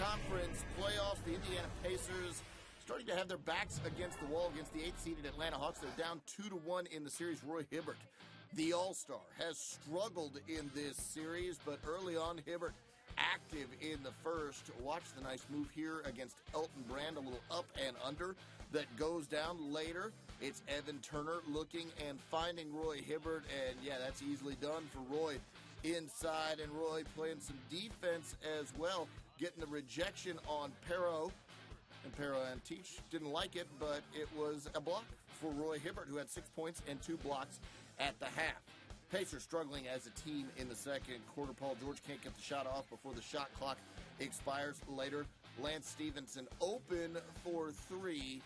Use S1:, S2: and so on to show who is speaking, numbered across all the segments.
S1: Conference playoffs, the Indiana Pacers starting to have their backs against the wall against the 8th-seeded Atlanta Hawks. They're down 2-1 in the series. Roy Hibbert, the All-Star, has struggled in this series, but early on, Hibbert active in the first. Watch the nice move here against Elton Brand, a little up and under that goes down later. It's Evan Turner looking and finding Roy Hibbert, and yeah, that's easily done for Roy inside, and Roy playing some defense as well, getting the rejection on Pero. And Pero and Teach didn't like it, but it was a block for Roy Hibbert, who had 6 points and 2 blocks at the half. Pacers struggling as a team in the second quarter. Paul George can't get the shot off before the shot clock expires later. Lance Stevenson open for three,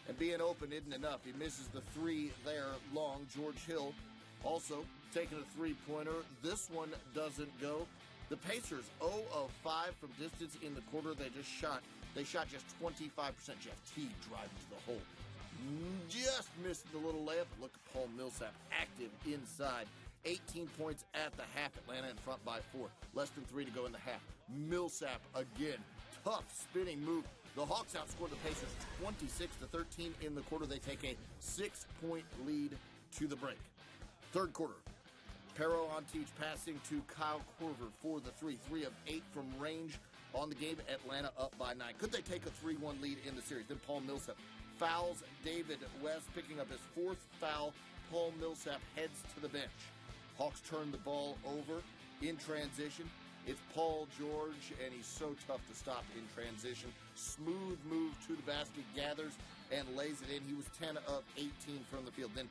S1: and being open isn't enough. He misses the three there long. George Hill also taking a three-pointer. This one doesn't go. The Pacers 0 of 5 from distance in the quarter. They shot just 25%. Jeff Teague driving to the hole. Just missed the little layup. Look at Paul Millsap active inside. 18 points at the half. Atlanta in front by 4. Less than 3 to go in the half. Millsap again. Tough spinning move. The Hawks outscored the Pacers 26-13 in the quarter. They take a 6-point lead to the break. Third quarter. Pero on Teach passing to Kyle Korver for the 3. 3 of 8 from range on the game. Atlanta up by 9. Could they take a 3-1 lead in the series? Then Paul Millsap fouls David West, picking up his 4th foul. Paul Millsap heads to the bench. Hawks turn the ball over in transition. It's Paul George, and he's so tough to stop in transition. Smooth move to the basket, gathers and lays it in. He was 10 of 18 from the field. Then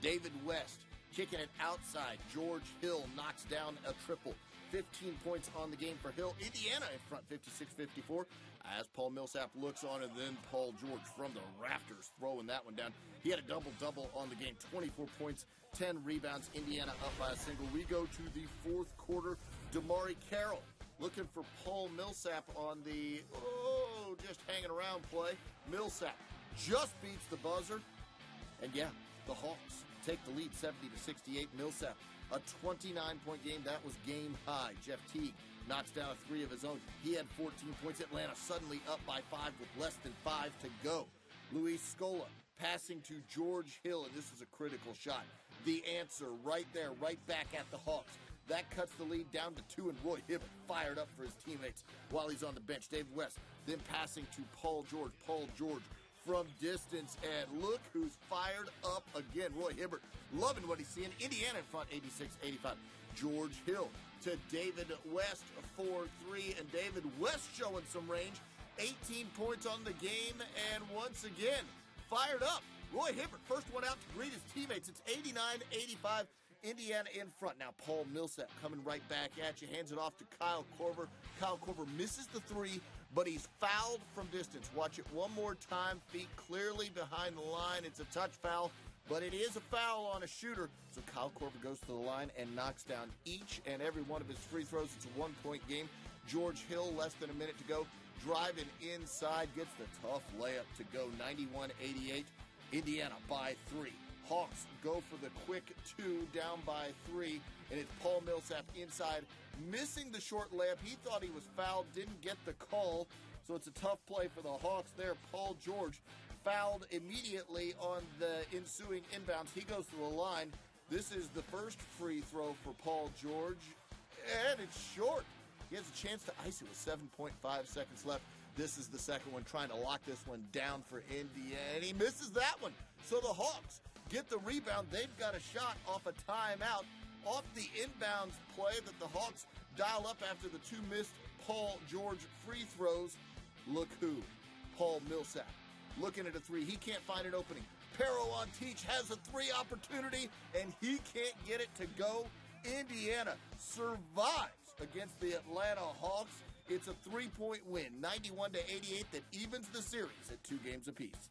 S1: David West kicking it outside. George Hill knocks down a triple. 15 points on the game for Hill. Indiana in front, 56-54. As Paul Millsap looks on, and then Paul George from the rafters throwing that one down. He had a double-double on the game. 24 points, 10 rebounds. Indiana up by a single. We go to the fourth quarter. DeMarre Carroll looking for Paul Millsap on the, just hanging around play. Millsap just beats the buzzer. And yeah, the Hawks take the lead 70-68. Millsap, a 29-point game. That was game high. Jeff Teague knocks down a 3 of his own. He had 14 points. Atlanta suddenly up by 5 with less than 5 to go. Luis Scola passing to George Hill, and this is a critical shot. The answer right there, right back at the Hawks. That cuts the lead down to 2, and Roy Hibbert fired up for his teammates while he's on the bench. David West then passing to Paul George. Paul George from distance, and look who's fired up again. Roy Hibbert loving what he's seeing. Indiana in front, 86-85. George Hill to David West for 3, and David West showing some range. 18 points on the game, and once again, fired up. Roy Hibbert, first one out to greet his teammates. It's 89-85. Indiana in front. Now Paul Millsap coming right back at you. Hands it off to Kyle Korver. Kyle Korver misses the 3, but he's fouled from distance. Watch it one more time. Feet clearly behind the line. It's a touch foul, but it is a foul on a shooter. So Kyle Korver goes to the line and knocks down each and every one of his free throws. It's a 1-point game. George Hill, less than a minute to go, driving inside, gets the tough layup to go. 91-88. Indiana by 3. Hawks go for the quick 2, down by 3, and it's Paul Millsap inside, missing the short layup. He thought he was fouled, didn't get the call, so it's a tough play for the Hawks there. Paul George fouled immediately on the ensuing inbounds. He goes to the line. This is the first free throw for Paul George, and it's short. He has a chance to ice it with 7.5 seconds left. This is the second one, trying to lock this one down for Indiana, and he misses that one. So the Hawks get the rebound. They've got a shot off a timeout, off the inbounds play that the Hawks dial up after the 2 missed Paul George free throws. Look who, Paul Millsap, looking at a 3. He can't find an opening. Pero on Teach has a 3 opportunity, and he can't get it to go. Indiana survives against the Atlanta Hawks. It's a 3-point win, 91-88, that evens the series at 2 games apiece.